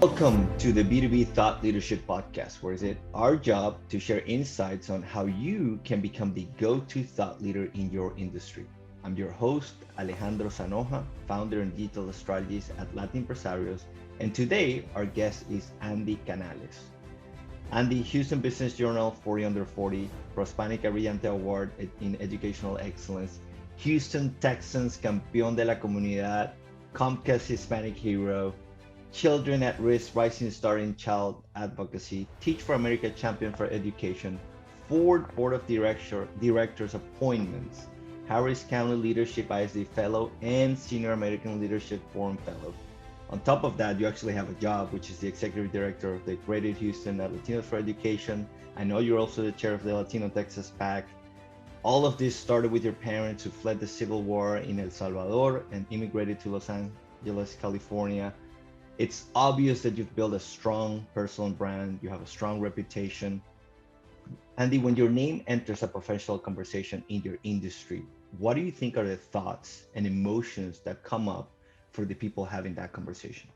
Welcome to the B2B Thought Leadership Podcast, where it's our job to share insights on how you can become the go-to thought leader in your industry. I'm your host, Alejandro Sanoja, founder and digital strategist at Latin Empresarios, and today our guest is Andy Canales. Andy, Houston Business Journal 40 Under 40, Prospánica Brillante Award in Educational Excellence, Houston Texans Campeón de la Comunidad, Comcast Hispanic Hero, Children at Risk Rising Star in Child Advocacy, Teach for America Champion for Education, Ford Board of Directors Appointments, Harris County Leadership ISD Fellow, and Senior American Leadership Forum Fellow. On top of that, you actually have a job, which is the Executive Director of the Greater Houston Latinos for Education. I know you're also the chair of the Latino Texas PAC. All of this started with your parents who fled the Civil War in El Salvador and immigrated to Los Angeles, California. It's obvious that you've built a strong personal brand, you have a strong reputation. Andy, when your name enters a professional conversation in your industry, what do you think are the thoughts and emotions that come up for the people having that conversation?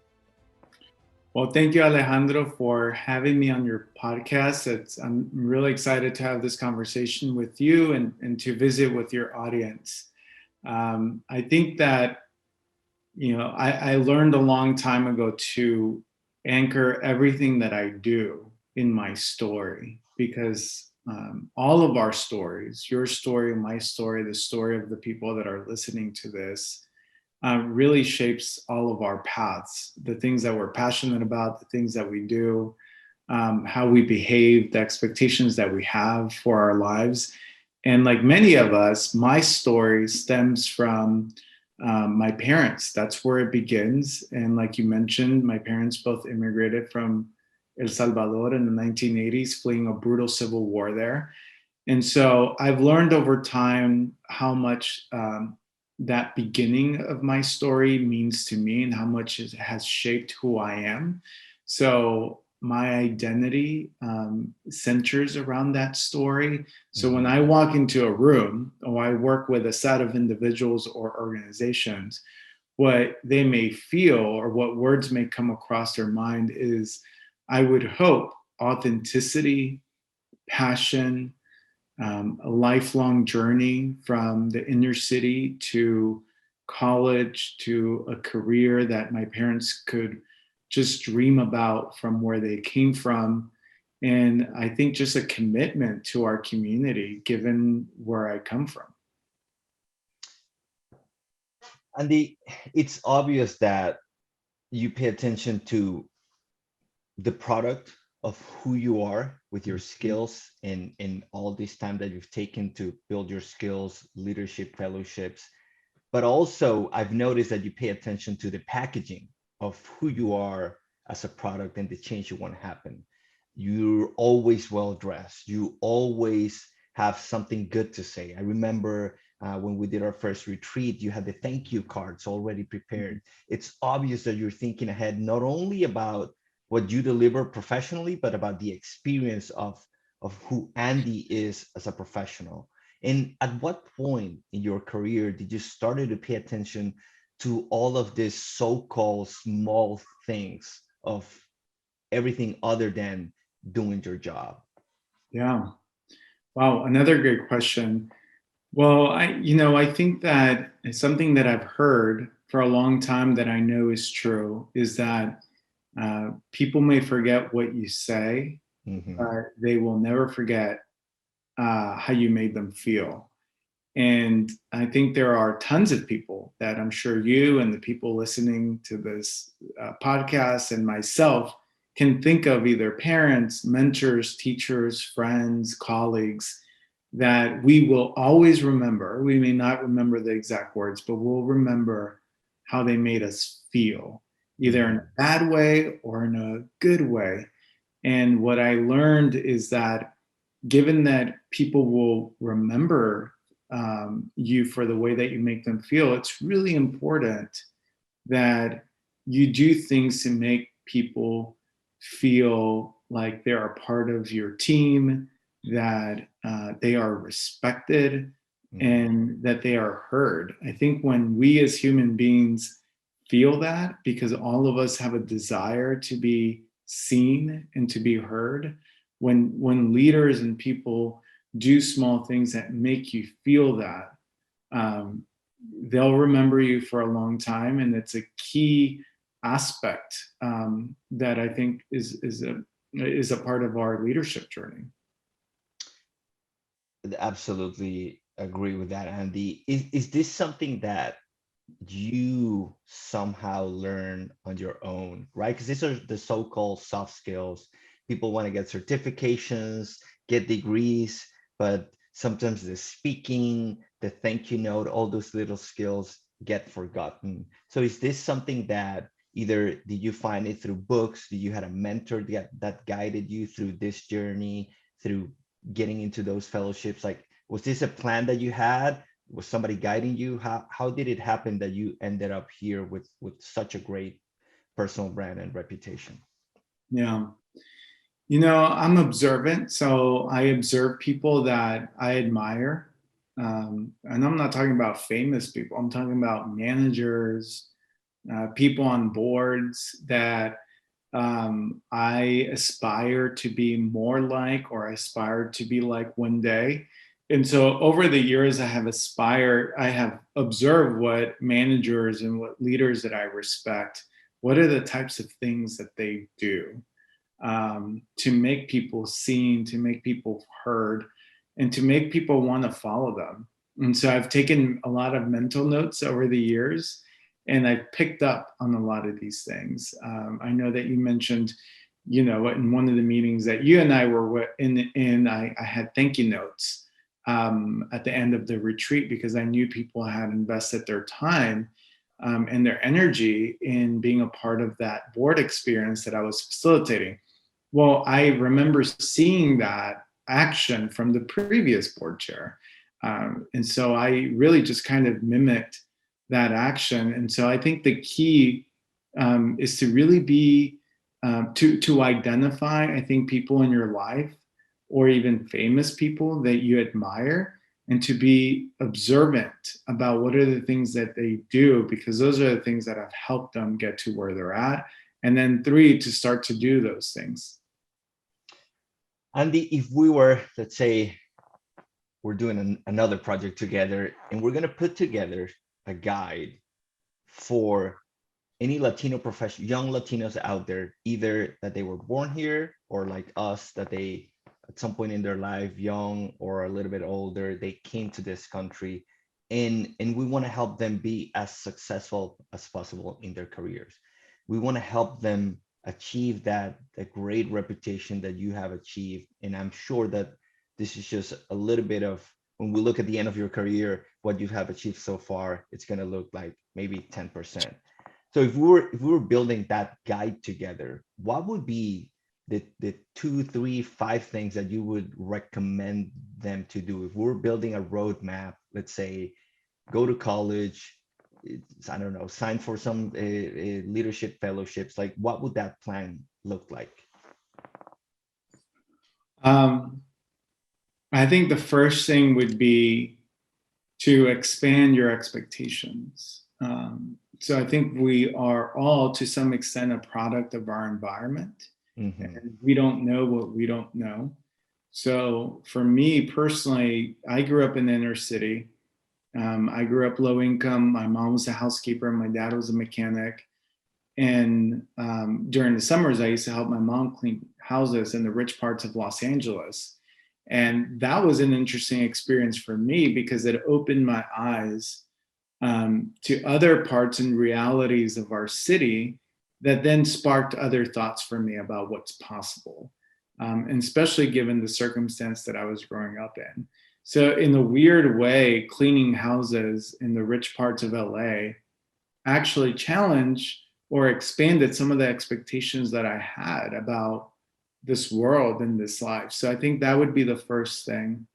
Well, thank you, Alejandro, for having me on your podcast. I'm really excited to have this conversation with you and to visit with your audience. I think that I learned a long time ago to anchor everything that I do in my story, because all of our stories, your story, my story, the story of the people that are listening to this, really shapes all of our paths, the things that we're passionate about, the things that we do, how we behave, the expectations that we have for our lives. And like many of us, my story stems from my parents. That's where it begins. And like you mentioned, my parents both immigrated from El Salvador in the 1980s, fleeing a brutal civil war there. And so I've learned over time how much that beginning of my story means to me and how much it has shaped who I am. So my identity centers around that story. So when I walk into a room or I work with a set of individuals or organizations, what they may feel or what words may come across their mind is, I would hope, authenticity, passion, a lifelong journey from the inner city to college to a career that my parents could just dream about from where they came from. And I think just a commitment to our community, given where I come from. Andy, it's obvious that you pay attention to the product of who you are with your skills and all this time that you've taken to build your skills, leadership, fellowships. But also, I've noticed that you pay attention to the packaging of who you are as a product and the change you want to happen. You're always well dressed. You always have something good to say. I remember when we did our first retreat, you had the thank you cards already prepared. It's obvious that you're thinking ahead, not only about what you deliver professionally, but about the experience of who Andy is as a professional. And at what point in your career did you start to pay attention to all of these so-called small things of everything other than doing your job? Yeah. Wow. Another great question. Well, I think that something that I've heard for a long time that I know is true is that people may forget what you say, but they will never forget how you made them feel. And I think there are tons of people that I'm sure you and the people listening to this podcast and myself can think of, either parents, mentors, teachers, friends, colleagues, that we will always remember. We may not remember the exact words, but we'll remember how they made us feel, either in a bad way or in a good way. And what I learned is that given that people will remember you for the way that you make them feel, it's really important that you do things to make people feel like they're a part of your team, that they are respected, and that they are heard. I think when we as human beings feel that, because all of us have a desire to be seen and to be heard. When leaders and people do small things that make you feel that, um, they'll remember you for a long time, and it's a key aspect that I think is a part of our leadership journey. Absolutely agree with that, Andy. Is this something that you somehow learn on your own, right? Because these are the so-called soft skills. People want to get certifications, get degrees, but sometimes the speaking, the thank you note, all those little skills get forgotten. So is this something that either did you find it through books? Did you had a mentor that guided you through this journey, through getting into those fellowships? Like, was this a plan that you had? Was somebody guiding you? How did it happen that you ended up here with such a great personal brand and reputation? Yeah. I'm observant, so I observe people that I admire. And I'm not talking about famous people, I'm talking about managers, people on boards that I aspire to be more like, or I aspire to be like one day. And so over the years, I have observed what managers and what leaders that I respect, what are the types of things that they do to make people seen, to make people heard, and to make people want to follow them. And so I've taken a lot of mental notes over the years, and I've picked up on a lot of these things. I know that you mentioned, in one of the meetings that you and I were in, I had thank you notes at the end of the retreat, because I knew people had invested their time and their energy in being a part of that board experience that I was facilitating. Well, I remember seeing that action from the previous board chair. And so I really just kind of mimicked that action. And so I think the key is to really be, to identify, I think, people in your life, or even famous people that you admire, and to be observant about what are the things that they do, because those are the things that have helped them get to where they're at. And then 3, to start to do those things. Andy, if we were, let's say, we're doing another project together, and we're going to put together a guide for any Latino profession, young Latinos out there, either that they were born here, or like us, that they at some point in their life, young or a little bit older, they came to this country, and we want to help them be as successful as possible in their careers. We want to help them achieve that the great reputation that you have achieved. And I'm sure that this is just a little bit of, when we look at the end of your career, what you have achieved so far, it's going to look like maybe 10%. So if we were building that guide together, what would be the 2, 3, 5 things that you would recommend them to do? If we're building a roadmap, let's say, go to college, I don't know, sign for some leadership fellowships, like what would that plan look like? I think the first thing would be to expand your expectations. So I think we are all, to some extent, a product of our environment. Mm-hmm. And we don't know what we don't know. So for me personally, I grew up in the inner city. I grew up low income. My mom was a housekeeper. My dad was a mechanic. And during the summers, I used to help my mom clean houses in the rich parts of Los Angeles. And that was an interesting experience for me, because it opened my eyes to other parts and realities of our city that then sparked other thoughts for me about what's possible, and especially given the circumstance that I was growing up in. So in a weird way, cleaning houses in the rich parts of LA actually challenged or expanded some of the expectations that I had about this world and this life. So I think that would be the first thing.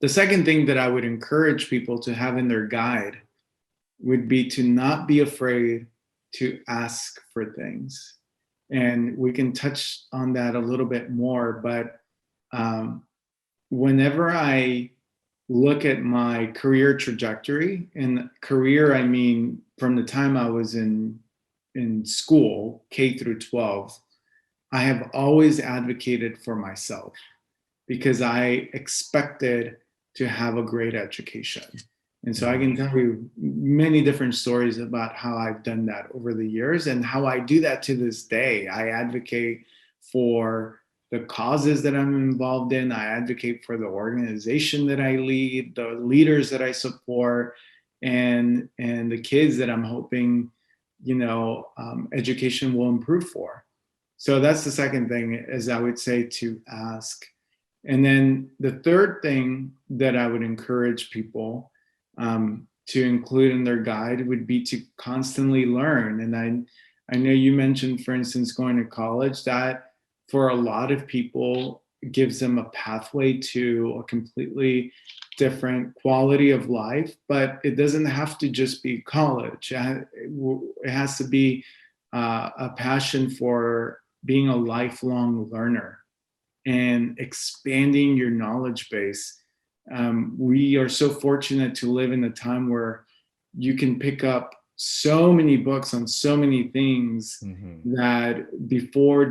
The second thing that I would encourage people to have in their guide would be to not be afraid to ask for things. And we can touch on that a little bit more, but whenever I look at my career trajectory, and career, I mean, from the time I was in school, K through 12, I have always advocated for myself because I expected to have a great education. And so I can tell you many different stories about how I've done that over the years and how I do that to this day. I advocate for the causes that I'm involved in. I advocate for the organization that I lead, the leaders that I support, and the kids that I'm hoping, education will improve for. So that's the second thing, is I would say to ask. And then the third thing that I would encourage people to include in their guide would be to constantly learn. And I know you mentioned, for instance, going to college. That for a lot of people gives them a pathway to a completely different quality of life, but it doesn't have to just be college. It has to be a passion for being a lifelong learner and expanding your knowledge base. We are so fortunate to live in a time where you can pick up so many books on so many things that before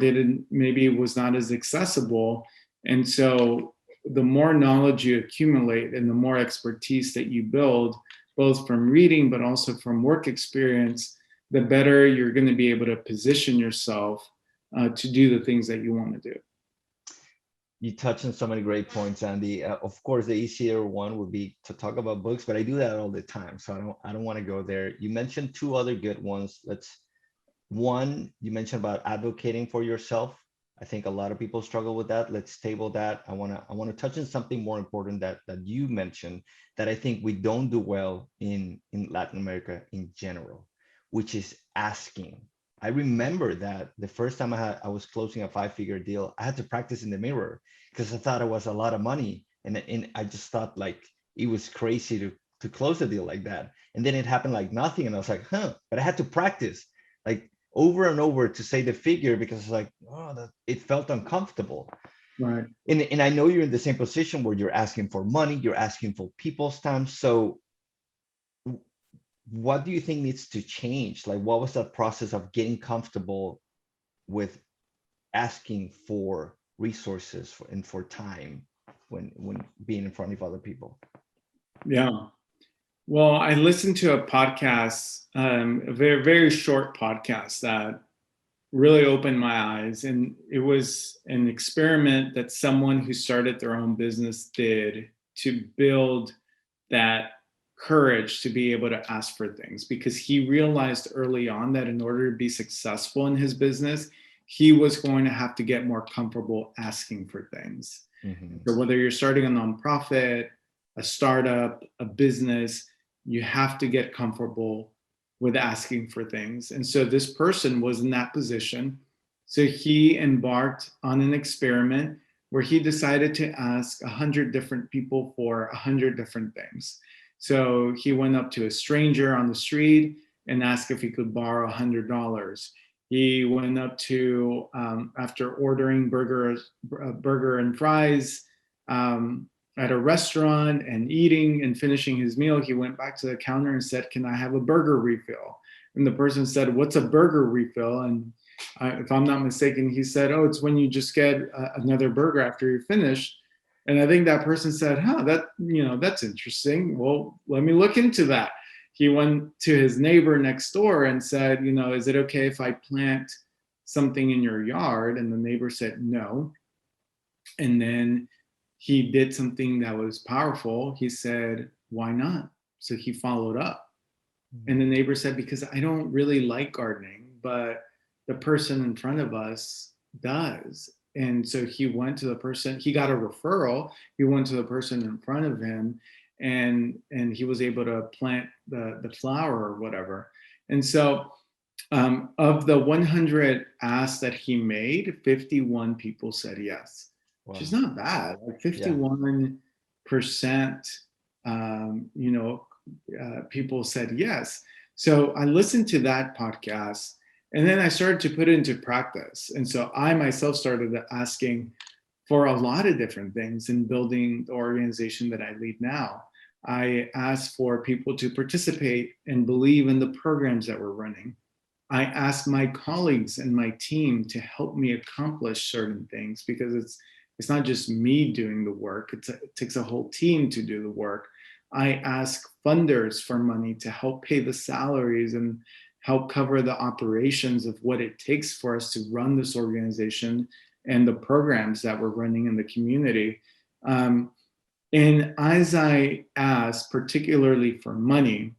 maybe was not as accessible. And so the more knowledge you accumulate and the more expertise that you build, both from reading, but also from work experience, the better you're going to be able to position yourself to do the things that you want to do. You touched on so many great points, Andy. Of course, the easier one would be to talk about books, but I do that all the time, so I don't want to go there. You mentioned two other good ones. One, you mentioned about advocating for yourself. I think a lot of people struggle with that. Let's table that. I want to touch on something more important that you mentioned that I think we don't do well in Latin America in general, which is asking. I remember that the first time I was closing a 5-figure deal, I had to practice in the mirror because I thought it was a lot of money. And I just thought like it was crazy to close a deal like that. And then it happened like nothing. And I was like, but I had to practice like over and over to say the figure because it's like, it felt uncomfortable. Right. And I know you're in the same position where you're asking for money, you're asking for people's time. So what do you think needs to change? Like, what was that process of getting comfortable with asking for resources and for time when being in front of other people? Yeah. Well, I listened to a podcast, a very, very short podcast that really opened my eyes. And it was an experiment that someone who started their own business did to build that courage to be able to ask for things, because he realized early on that in order to be successful in his business, he was going to have to get more comfortable asking for things. So whether you're starting a nonprofit, a startup, a business, you have to get comfortable with asking for things. And so this person was in that position. So he embarked on an experiment where he decided to ask 100 different people for 100 different things. So he went up to a stranger on the street and asked if he could borrow $100. He went up to, after ordering burger and fries at a restaurant and eating and finishing his meal, he went back to the counter and said, "Can I have a burger refill?" And the person said, "What's a burger refill?" And if I'm not mistaken, he said, "Oh, it's when you just get another burger after you're finished." And I think that person said, that's interesting. Well, let me look into that. He went to his neighbor next door and said, "Is it okay if I plant something in your yard?" And the neighbor said no. And then he did something that was powerful. He said, "Why not?" So he followed up. And the neighbor said, "Because I don't really like gardening, but the person in front of us does." And so he went to the person, he got a referral, he went to the person in front of him, and he was able to plant the flower or whatever. And so of the 100 asks that he made, 51 people said yes. Wow. Which is not bad. Like 51%, people said yes. So I listened to that podcast, and then I started to put it into practice. And so I myself started asking for a lot of different things in building the organization that I lead now. I ask for people to participate and believe in the programs that we're running. I ask my colleagues and my team to help me accomplish certain things, because it's not just me doing the work. It takes a whole team to do the work. I ask funders for money to help pay the salaries and help cover the operations of what it takes for us to run this organization and the programs that we're running in the community. And as I ask, particularly for money,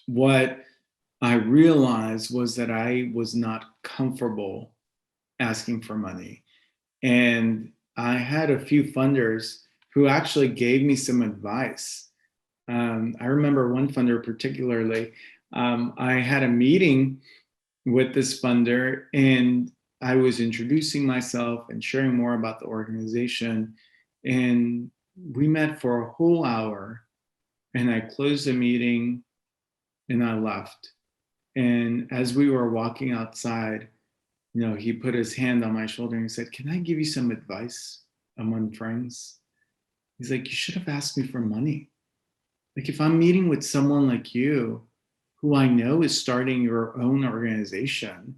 what I realized was that I was not comfortable asking for money. And I had a few funders who actually gave me some advice. I remember one funder particularly. I had a meeting with this funder, and I was introducing myself and sharing more about the organization. And we met for a whole hour, and I closed the meeting and I left. And as we were walking outside, he put his hand on my shoulder and he said, "Can I give you some advice among friends?" He's like, "You should have asked me for money. Like, if I'm meeting with someone like you, who I know is starting your own organization,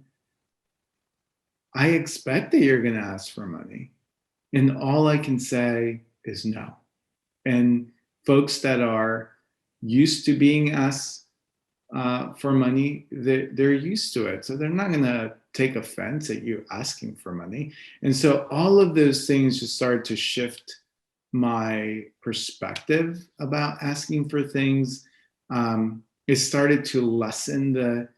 I expect that you're going to ask for money. And all I can say is no." And folks that are used to being asked for money, they're used to it. So they're not going to take offense at you asking for money. And so all of those things just started to shift my perspective about asking for things. It started to lessen the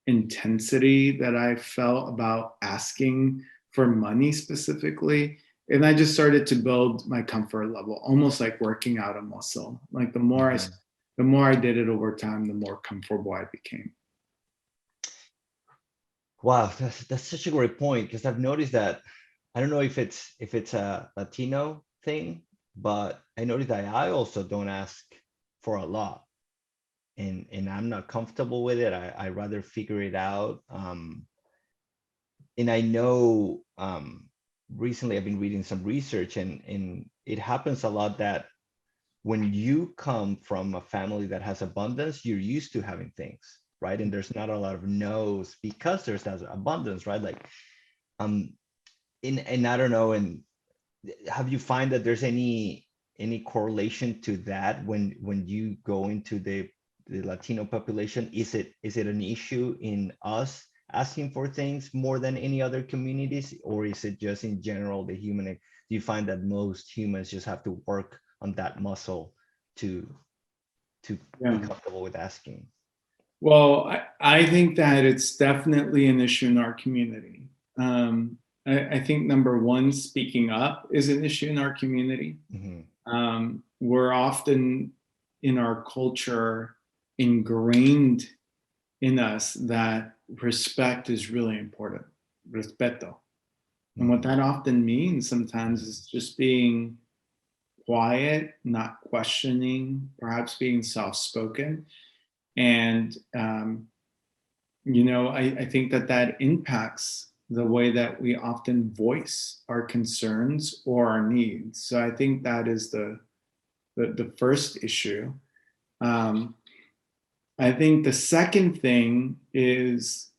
intensity that I felt about asking for money specifically. And I just started to build my comfort level, almost like working out a muscle. Like the more I did it over time, the more comfortable I became. Wow, that's such a great point, because I've noticed that, I don't know if it's a Latino thing, but I noticed that I also don't ask for a lot, and I'm not comfortable with it. I rather figure it out. And I know recently I've been reading some research, and it happens a lot that when you come from a family that has abundance, you're used to having things, right? And there's not a lot of no's because there's that abundance, right? Like, and I don't know, and have you find that there's any correlation to that when you go into the Latino population? Is it an issue in us asking for things more than any other communities, or is it just in general the human? Do you find that most humans just have to work on that muscle to be comfortable with asking? Well, I think that it's definitely an issue in our community. I think number one, speaking up is an issue in our community. Mm-hmm. We're often in our culture ingrained in us that respect is really important. Respeto. And what that often means sometimes is just being quiet, not questioning, perhaps being soft-spoken. And, I think that impacts the way that we often voice our concerns or our needs. So I think that is the first issue. I think the second thing is,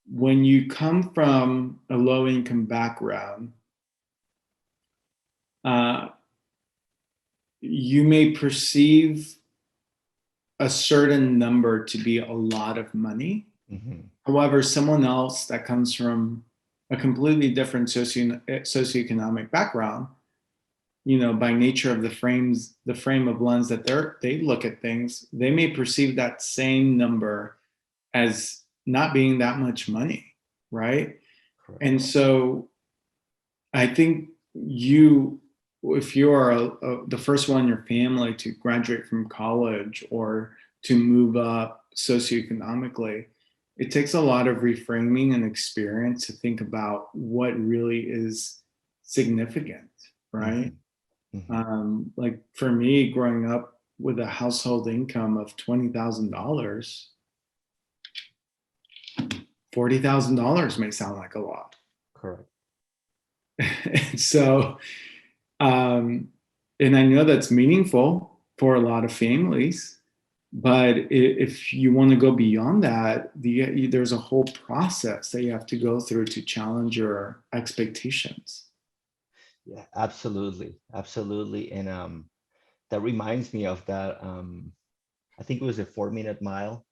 when you come from a low-income background, you may perceive a certain number to be a lot of money. Mm-hmm. However, someone else that comes from a completely different socioeconomic background, by nature of the frame of lens that they look at things, they may perceive that same number as not being that much money, right? Correct. And so I think if you are the first one in your family to graduate from college or to move up socioeconomically, it takes a lot of reframing and experience to think about what really is significant, right? Mm-hmm. Like for me, growing up with a household income of $20,000, $40,000 may sound like a lot. Correct. And so, and I know that's meaningful for a lot of families, but if you want to go beyond that, there's a whole process that you have to go through to challenge your expectations. Yeah, absolutely, absolutely. And that reminds me of that. I think it was a 4 minute mile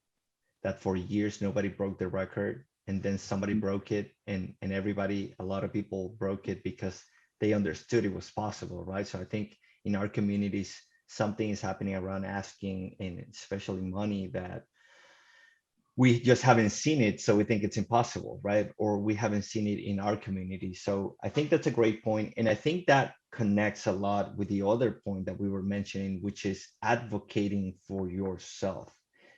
that for years nobody broke the record, and then somebody broke it, and everybody, a lot of people broke it because they understood it was possible, right? So I think in our communities something is happening around asking, and especially money, that we just haven't seen it, so we think it's impossible, right? Or we haven't seen it in our community. So I think that's a great point, and I think that connects a lot with the other point that we were mentioning, which is advocating for yourself.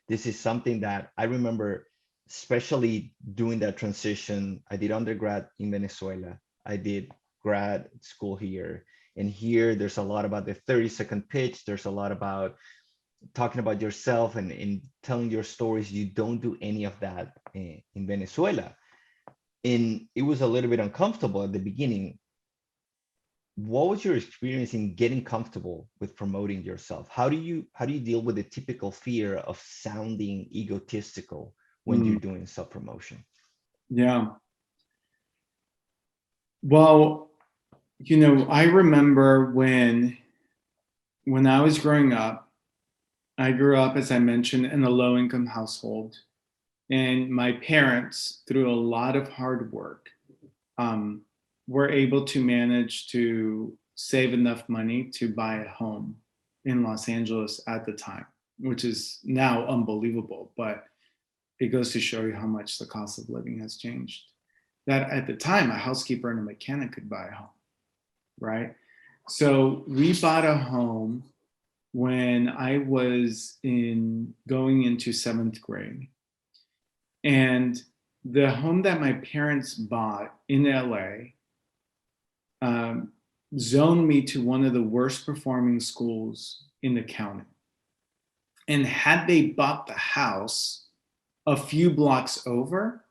This is something that I remember, especially doing that transition. I did undergrad in Venezuela, I did grad school here, and here there's a lot about the 30-second pitch. There's a lot about talking about yourself and telling your stories. You don't do any of that in Venezuela. And it was a little bit uncomfortable at the beginning. What was your experience in getting comfortable with promoting yourself? How do you deal with the typical fear of sounding egotistical when Mm, you're doing self-promotion? yeah. Well, I remember when I was growing up, I grew up, as I mentioned, in a low income household. And my parents, through a lot of hard work, um, were able to manage to save enough money to buy a home in Los Angeles at the time, which is now unbelievable. But it goes to show you how much the cost of living has changed. That at the time, a housekeeper and a mechanic could buy a home, right? So we bought a home when I was going into seventh grade. And the home that my parents bought in LA um, zoned me to one of the worst performing schools in the county. And had they bought the house a few blocks over,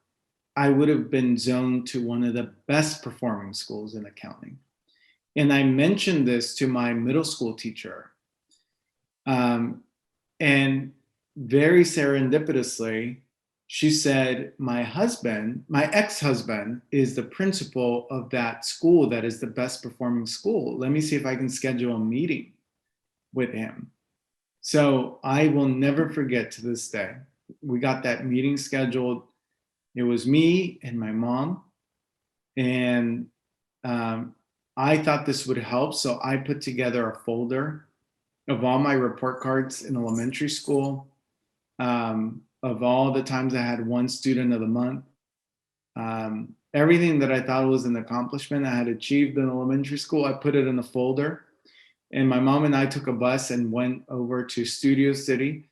I would have been zoned to one of the best performing schools in the county. And I mentioned this to my middle school teacher. Um, and very serendipitously, she said, my ex-husband, is the principal of that school that is the best performing school. Let me see if I can schedule a meeting with him. So I will never forget to this day. We got that meeting scheduled. It was me and my mom. And I thought this would help. So I put together a folder of all my report cards in elementary school, of all the times I had one student of the month, everything that I thought was an accomplishment I had achieved in elementary school, I put it in a folder. And my mom and I took a bus and went over to Studio City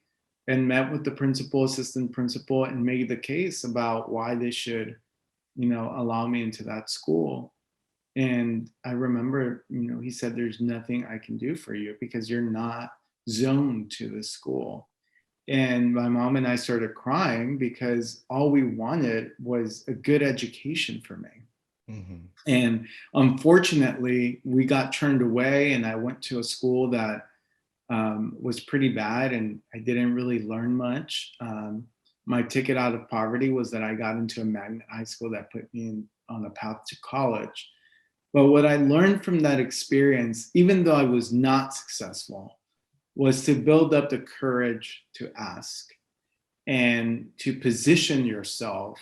and met with the principal, assistant principal, and made the case about why they should, allow me into that school. And I remember, he said, there's nothing I can do for you because you're not zoned to this school. And my mom and I started crying because all we wanted was a good education for me. Mhm. And unfortunately, we got turned away, and I went to a school that was pretty bad, and I didn't really learn much. My ticket out of poverty was that I got into a magnet high school that put me on a path to college. But what I learned from that experience, even though I was not successful, was to build up the courage to ask and to position yourself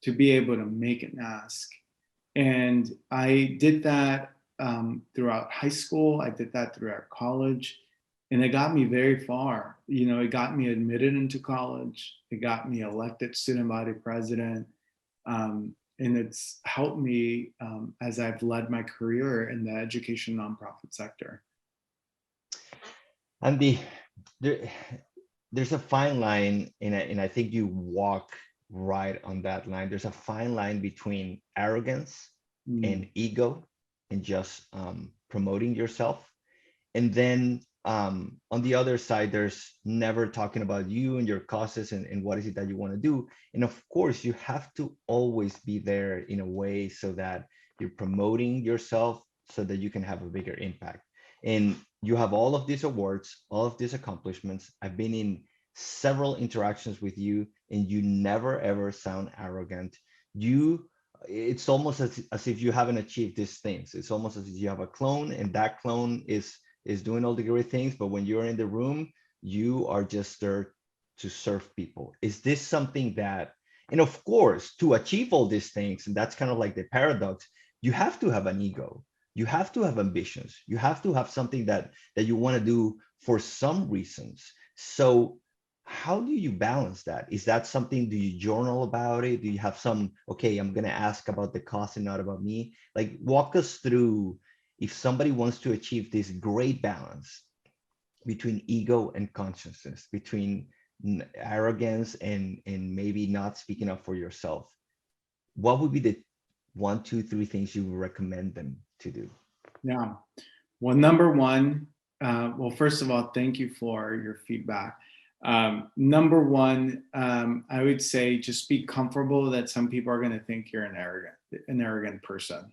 to be able to make an ask. And I did that throughout high school. I did that throughout college. And it got me very far. It got me admitted into college. It got me elected student body president. And it's helped me as I've led my career in the education nonprofit sector. And there, there's a fine line, and I think you walk right on that line. There's a fine line between arrogance Mm, and ego and just promoting yourself. And then on the other side, there's never talking about you and your causes and what is it that you want to do. And of course, you have to always be there in a way so that you're promoting yourself so that you can have a bigger impact. And you have all of these awards, all of these accomplishments. I've been in several interactions with you, and you never ever sound arrogant. You, it's almost as if you haven't achieved these things. It's almost as if you have a clone, and that clone is doing all the great things. But when you're in the room, you are just there to serve people. Is this something that, and of course, to achieve all these things, and that's kind of like the paradox, you have to have an ego. You have to have ambitions. You have to have something that you want to do for some reasons. So how do you balance that? Is that something, do you journal about it? Do you have some, okay, I'm going to ask about the cause and not about me? Like, walk us through, if somebody wants to achieve this great balance between ego and consciousness, between arrogance and maybe not speaking up for yourself, what would be the one, two, three things you would recommend them to do? Yeah. Well, number one, well, first of all, thank you for your feedback. Number one, I would say just be comfortable that some people are going to think you're an arrogant person,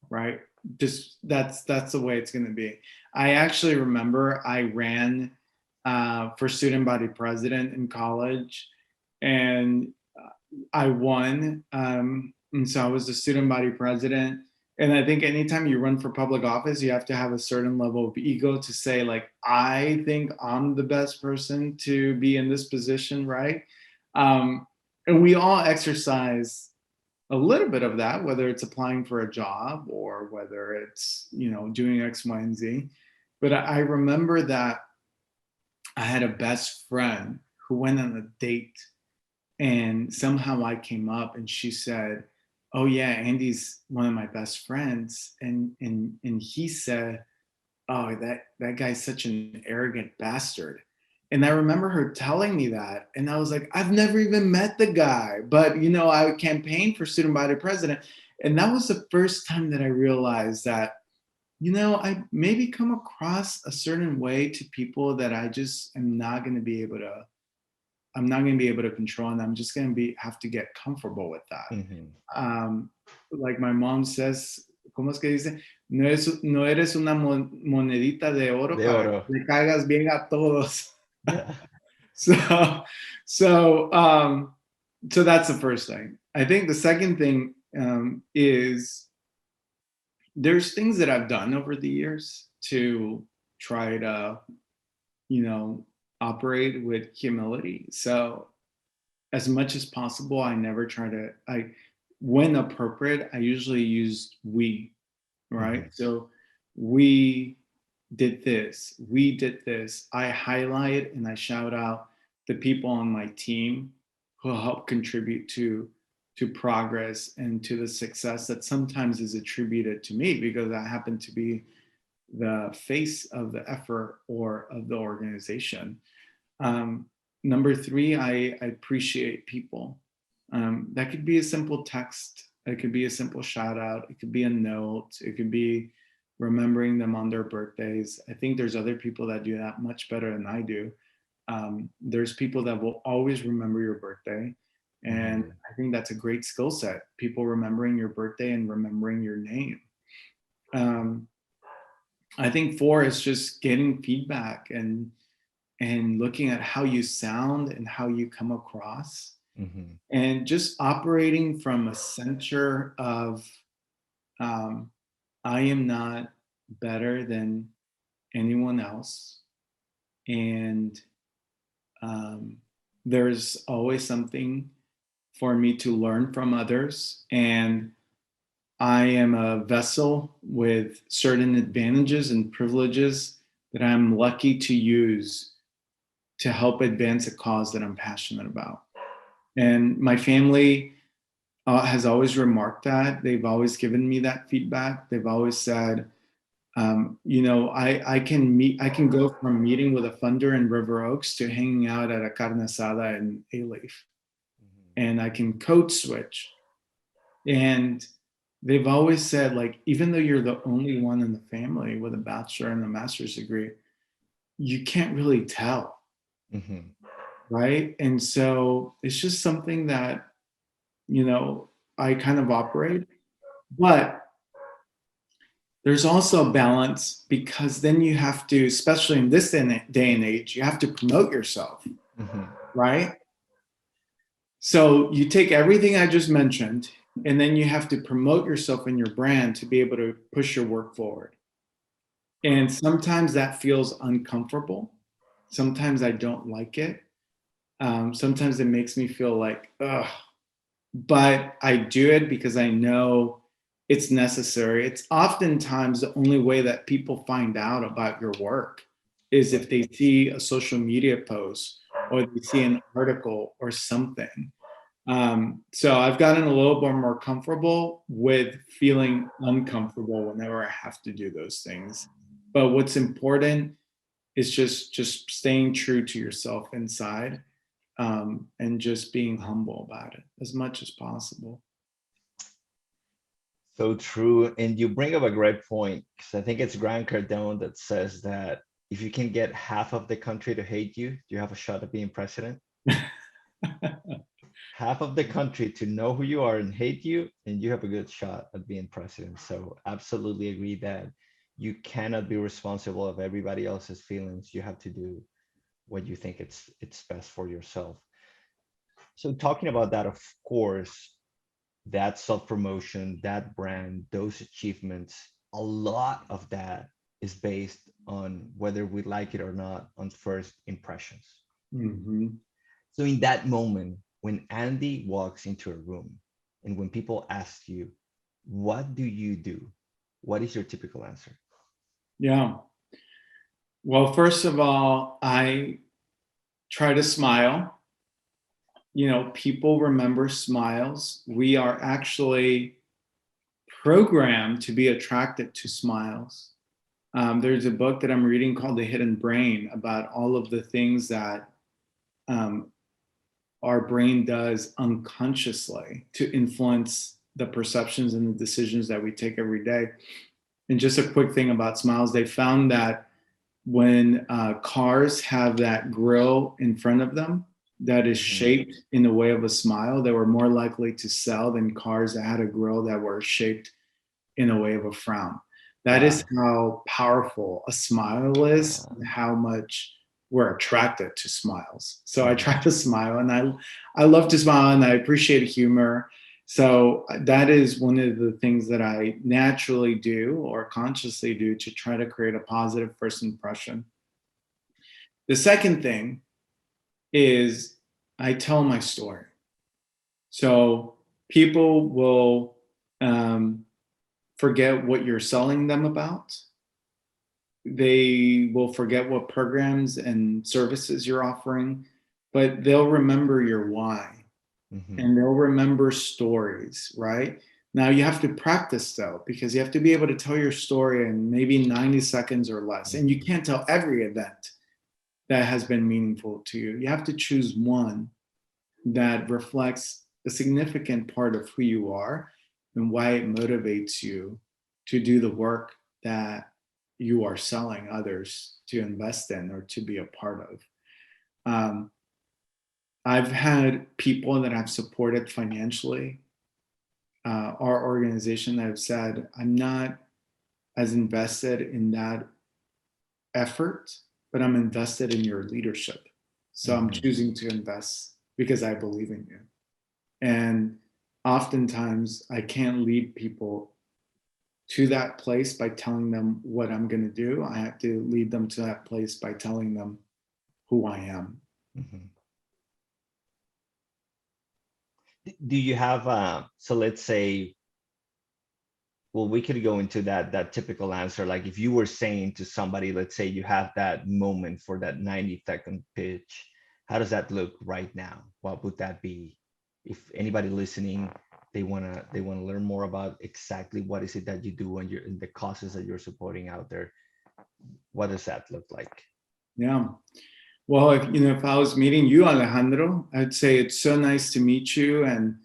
right? Just that's the way it's going to be. I actually remember I ran for student body president in college, and I won. And so I was the student body president. And I think anytime you run for public office, you have to have a certain level of ego to say, like, I think I'm the best person to be in this position, right? And we all exercise a little bit of that, whether it's applying for a job or whether it's, doing X, Y, and Z. But I remember that I had a best friend who went on a date, and somehow I came up and she said, "Oh yeah, Andy's one of my best friends." And he said, "Oh, that guy's such an arrogant bastard." And I remember her telling me that, and I was like, I've never even met the guy, but I campaigned for student body president, and that was the first time that I realized that I maybe come across a certain way to people that I just am not going to be able to. I'm not going to be able to control, and I'm just going to have to get comfortable with that. Mhm. Like my mom says, ¿cómo es que dice? No eres una monedita de oro De para que oro. le caigas bien a todos. Yeah. So, so that's the first thing. I think the second thing is there's things that I've done over the years to try to, operate with humility. So as much as possible, I never try to, when appropriate, I usually use we, right? Mhm. So we did this, we did this. I highlight and I shout out the people on my team who help contribute to progress and to the success that sometimes is attributed to me because I happen to be the face of the effort or of the organization. Number three, I appreciate people. That could be a simple text. It could be a simple shout out. It could be a note. It could be remembering them on their birthdays. I think there's other people that do that much better than I do. There's people that will always remember your birthday. And Mhm. I think that's a great skill set. People remembering your birthday and remembering your name. Um, I think four is just getting feedback and looking at how you sound and how you come across Mhm. and just operating from a center of um, I am not better than anyone else, and um, there's always something for me to learn from others, and I am a vessel with certain advantages and privileges that I'm lucky to use to help advance a cause that I'm passionate about. And my family has always remarked that. They've always given me that feedback. They've always said, I can go from meeting with a funder in River Oaks to hanging out at a carne asada in A-Leaf, and I can code switch. And they've always said, like, even though you're the only one in the family with a bachelor and a master's degree, you can't really tell, Mhm. right? And so it's just something that, I kind of operate. But there's also a balance, because then you have to, especially in this day and age, you have to promote yourself, right? So you take everything I just mentioned, and then you have to promote yourself and your brand to be able to push your work forward. And sometimes that feels uncomfortable. Sometimes I don't like it. Sometimes it makes me feel like, ugh. But I do it because I know it's necessary. It's oftentimes the only way that people find out about your work is if they see a social media post or they see an article or something. So I've gotten a little bit more comfortable with feeling uncomfortable whenever I have to do those things. But what's important is just staying true to yourself inside, and just being humble about it as much as possible. So true. And you bring up a great point, because I think it's Grant Cardone that says that if you can get half of the country to hate you, you have a shot at being president. Half of the country to know who you are and hate you, and you have a good shot at being president. So absolutely agree that you cannot be responsible of everybody else's feelings. You have to do what you think it's best for yourself. So talking about that, of course, that self-promotion, that brand, those achievements, a lot of that is based on whether we like it or not on first impressions. Mm-hmm. So in that moment, when Andy walks into a room and when people ask you, what do you do? What is your typical answer? Yeah. Well, first of all, I try to smile. You know, people remember smiles. We are actually programmed to be attracted to smiles. There's a book that I'm reading called The Hidden Brain, about all of the things that our brain does unconsciously to influence the perceptions and the decisions that we take every day. And just a quick thing about smiles, they found that when cars have that grill in front of them that is shaped in the way of a smile, they were more likely to sell than cars that had a grill that were shaped in a way of a frown. That is how powerful a smile is, and how much we're attracted to smiles. So I try to smile, and I love to smile, and I appreciate humor. So that is one of the things that I naturally do or consciously do to try to create a positive first impression. The second thing is I tell my story. So people will forget what you're selling them about. They will forget what programs and services you're offering, but they'll remember your why. And they'll remember stories, right? Now you have to practice though, because you have to be able to tell your story in maybe 90 seconds or less. And you can't tell every event that has been meaningful to you. You have to choose one that reflects a significant part of who you are and why it motivates you to do the work that you are selling others to invest in or to be a part of. I've had people that I've supported financially, our organization, that have said, I'm not as invested in that effort, but I'm invested in your leadership. So I'm choosing to invest because I believe in you. And oftentimes I can't lead people to that place by telling them what I'm going to do. I have to lead them to that place by telling them who I am. Do you have, so let's say, well, we could go into that typical answer. Like if you were saying to somebody, let's say you have that moment for that 90-second pitch, how does that look right now? What would that be? If anybody listening, they wanna learn more about exactly what is it that you do and the causes that you're supporting out there, what does that look like? Yeah. Well, if I was meeting you, Alejandro, I'd say it's so nice to meet you. And,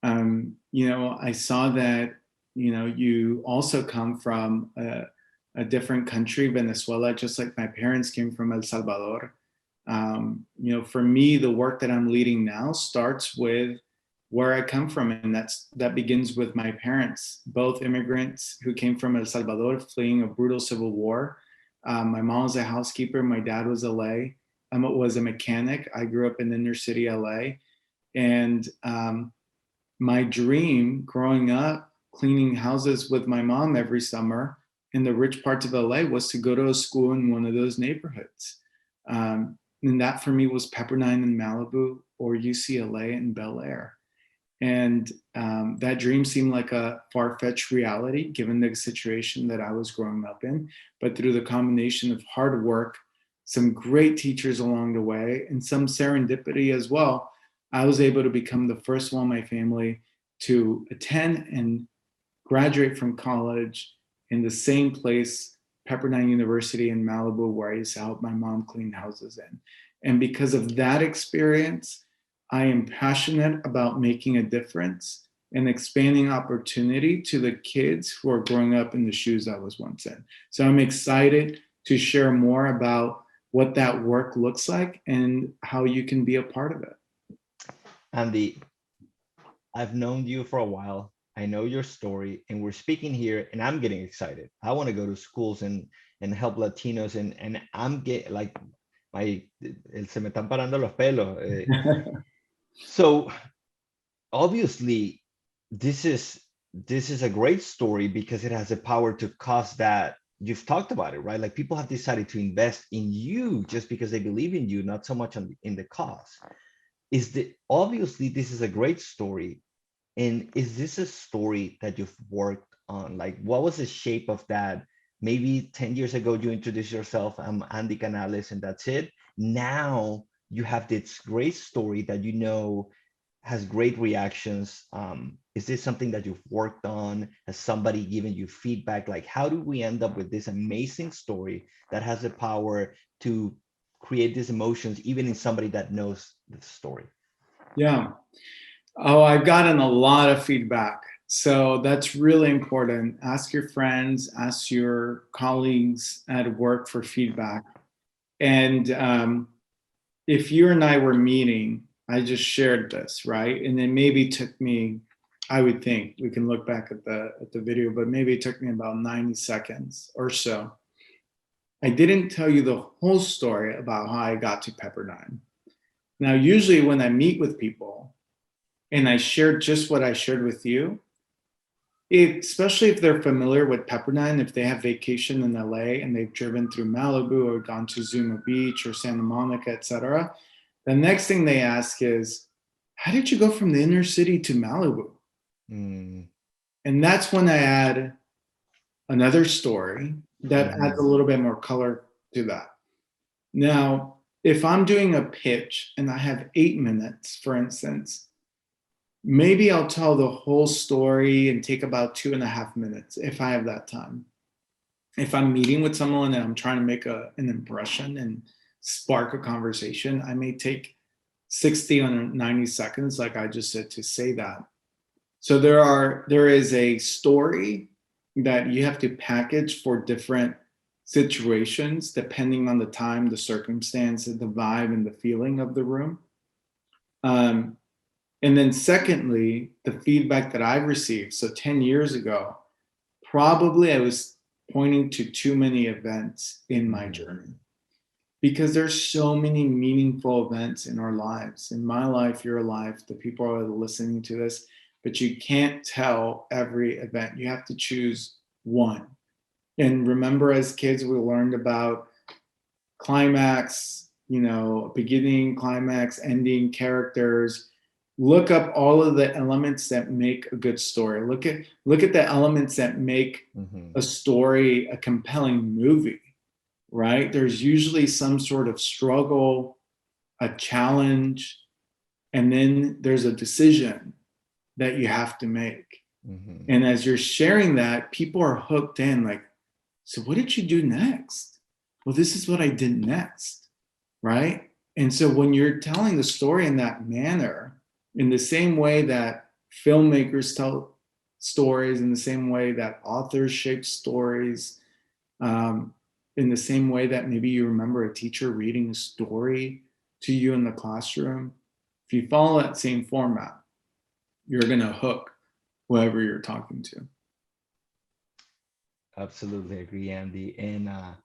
I saw that, you also come from a different country, Venezuela, just like my parents came from El Salvador. For me, the work that I'm leading now starts with where I come from. And that begins with my parents, both immigrants who came from El Salvador, fleeing a brutal civil war. My mom was a housekeeper. My dad was was a mechanic. I grew up in inner city LA. And my dream growing up, cleaning houses with my mom every summer in the rich parts of LA, was to go to a school in one of those neighborhoods. And that for me was Pepperdine in Malibu or UCLA in Bel Air. And that dream seemed like a far-fetched reality given the situation that I was growing up in. But through the combination of hard work, some great teachers along the way, and some serendipity as well, I was able to become the first one in my family to attend and graduate from college in the same place, Pepperdine University in Malibu, where I used to help my mom clean houses in. And because of that experience, I am passionate about making a difference and expanding opportunity to the kids who are growing up in the shoes I was once in. So I'm excited to share more about what that work looks like and how you can be a part of it. Andy, I've known you for a while. I know your story, and we're speaking here, and I'm getting excited. I want to go to schools and help Latinos, and I'm get like se me están parando los pelos. So obviously, this is a great story because it has the power to cause that. You've talked about it, right? Like people have decided to invest in you just because they believe in you, not so much in the cause. Obviously this is a great story. And is this a story that you've worked on? Like, what was the shape of that? Maybe 10 years ago, you introduced yourself, I'm Andy Canales, and that's it. Now you have this great story that you know has great reactions. Is this something that you've worked on? Has somebody given you feedback? Like, how do we end up with this amazing story that has the power to create these emotions, even in somebody that knows the story? Yeah. Oh, I've gotten a lot of feedback. So that's really important. Ask your friends, ask your colleagues at work for feedback. And if you and I were meeting, I just shared this, right? And it maybe took me, I would think, we can look back at the video, but maybe it took me about 90 seconds or so. I didn't tell you the whole story about how I got to Pepperdine. Now, usually when I meet with people and I shared just what I shared with you, especially if they're familiar with Pepperdine, if they have vacation in LA and they've driven through Malibu or gone to Zuma Beach or Santa Monica, etc., the next thing they ask is, how did you go from the inner city to Malibu? And that's when I add another story that adds a little bit more color to that. Now, if I'm doing a pitch and I have 8 minutes, for instance, maybe I'll tell the whole story and take about 2.5 minutes if I have that time. If I'm meeting with someone and I'm trying to make an impression and spark a conversation, I may take 60 or 90 seconds, like I just said, to say that. So there is a story that you have to package for different situations, depending on the time, the circumstance, the vibe, and the feeling of the room. And then secondly, the feedback that I've received. So 10 years ago, probably I was pointing to too many events in my journey, because there's so many meaningful events in our lives. In my life, your life, the people who are listening to this, but you can't tell every event. You have to choose one. And remember, as kids, we learned about climax, beginning, climax, ending, characters. Look up all of the elements that make a good story. Look at the elements that make a story a compelling movie, right? There's usually some sort of struggle, a challenge, and then there's a decision that you have to make. And as you're sharing that, people are hooked in, like, so what did you do next? Well, this is what I did next, right? And so when you're telling the story in that manner, in the same way that filmmakers tell stories, in the same way that authors shape stories, in the same way that maybe you remember a teacher reading a story to you in the classroom, if you follow that same format, you're going to hook whoever you're talking to. Absolutely agree, Andy. And I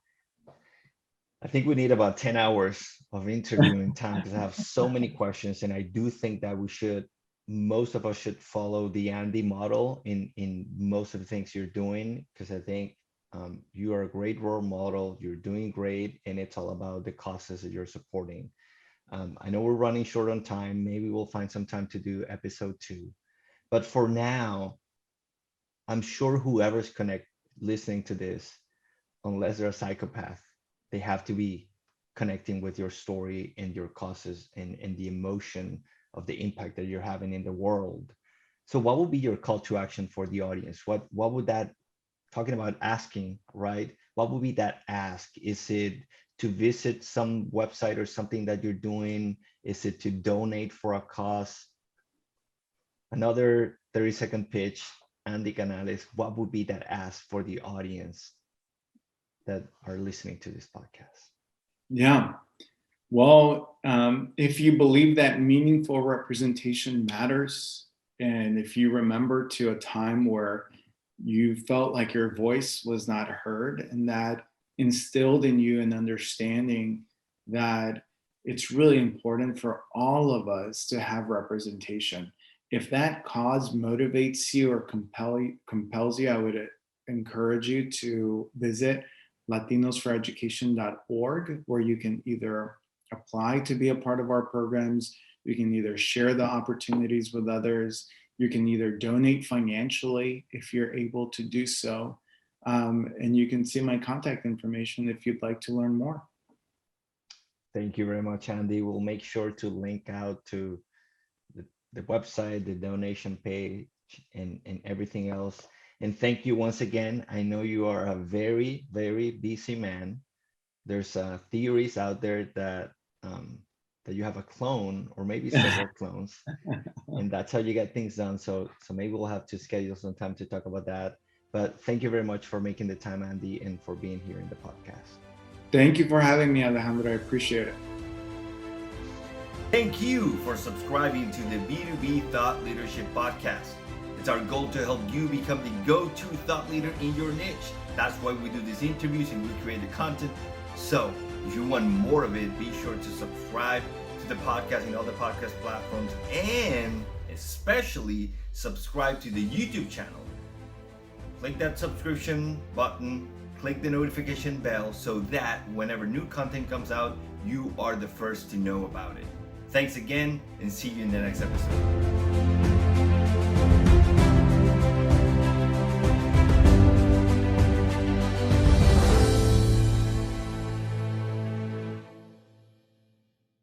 think we need about 10 hours of interviewing time because I have so many questions. And I do think that most of us should follow the Andy model in most of the things you're doing, because I think you are a great role model. You're doing great. And it's all about the causes that you're supporting. I know we're running short on time. Maybe we'll find some time to do episode 2. But for now, I'm sure whoever's listening to this, unless they're a psychopath, they have to be connecting with your story and your causes and the emotion of the impact that you're having in the world. So what would be your call to action for the audience? What would that, talking about asking, right? What would be that ask? Is it to visit some website or something that you're doing? Is it to donate for a cause? Another 30-second pitch, Andy Canales, what would be that ask for the audience that are listening to this podcast? Yeah. Well, if you believe that meaningful representation matters, and if you remember to a time where you felt like your voice was not heard, and that instilled in you an understanding that it's really important for all of us to have representation. If that cause motivates you or compels you, I would encourage you to visit latinosforeducation.org, where you can either apply to be a part of our programs, you can either share the opportunities with others, you can either donate financially if you're able to do so, and you can see my contact information if you'd like to learn more. Thank you very much, Andy. We'll make sure to link out to the website, the donation page, and everything else. And thank you once again. I know you are a very, very busy man. There's theories out there that that you have a clone or maybe several clones, and that's how you get things done. So maybe we'll have to schedule some time to talk about that. But thank you very much for making the time, Andy, and for being here in the podcast. Thank you for having me, Alejandro. I appreciate it. Thank you for subscribing to the B2B Thought Leadership Podcast. It's our goal to help you become the go-to thought leader in your niche. That's why we do these interviews and we create the content. So if you want more of it, be sure to subscribe to the podcast in all the podcast platforms, and especially subscribe to the YouTube channel. Click that subscription button, click the notification bell so that whenever new content comes out, you are the first to know about it. Thanks again, and see you in the next episode.